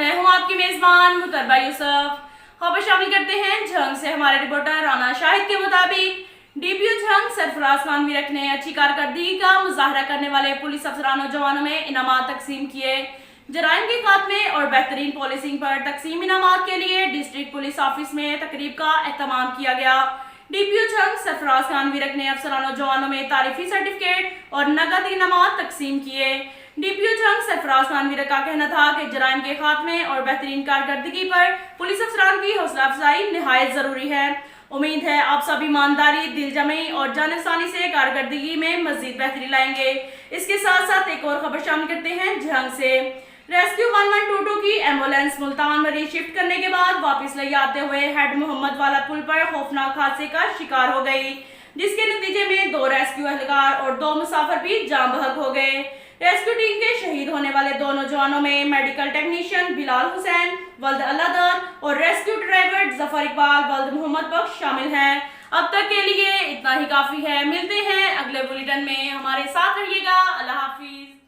मैं हूं आपकी मेजबान मुतरबा यूसुफ। खबर शामिल करते हैं झंग से। हमारे रिपोर्टर राना शाहिद के मुताबिक डीपीओ झंग सरफराज खान वीरक ने अच्छी कारकर्दगी का मुजाहरा करने वाले पुलिस अफसरान और जवानों में इनामात तकसीम किए। जराइम के खात्मे और बेहतरीन पॉलिसिंग पर तकसीम इनामात के लिए डिस्ट्रिक्ट पुलिस ऑफिस में तकरीब का एहतमाम किया गया। डीपीओ झंग सरफराज खान वीरक ने अफसरान और जवानों में तारीफी सर्टिफिकेट और नकद इनामात तकसीम किए। डीपीओ झंग सरफराज खान वीरक का कहना था कि जराइम के खात्मे और बेहतरीन कारकर्दगी पर पुलिस अफसरान की हौसला अफजाई निहायत जरूरी है। उम्मीद है आप सब ईमानदारी, दिलजमी और जानसानी से कारकर्दगी में मजीद बेहतरी लाएंगे। इसके साथ साथ एक और खबर शामिल करते हैं झंग से। रेस्क्यू 1122 की एम्बुलेंस मुल्तान मरीज शिफ्ट करने के बाद वापस ले आते हुए हेड मोहम्मद वाला पुल पर खौफनाक हादसे का शिकार हो गई, जिसके नतीजे में 2 रेस्क्यू एहलकार और 2 मुसाफिर भी जान बहक हो गए। रेस्क्यू टीम के शहीद होने वाले 2 नौजवानों में मेडिकल टेक्नीशियन बिलाल हुसैन वल्द अल्लादर और रेस्क्यू ड्राइवर जफर इकबाल वल्द मोहम्मद बख्श शामिल हैं। अब तक के लिए इतना ही काफी है। मिलते हैं अगले बुलेटिन में, हमारे साथ रहिएगा। अल्लाह हाफिज।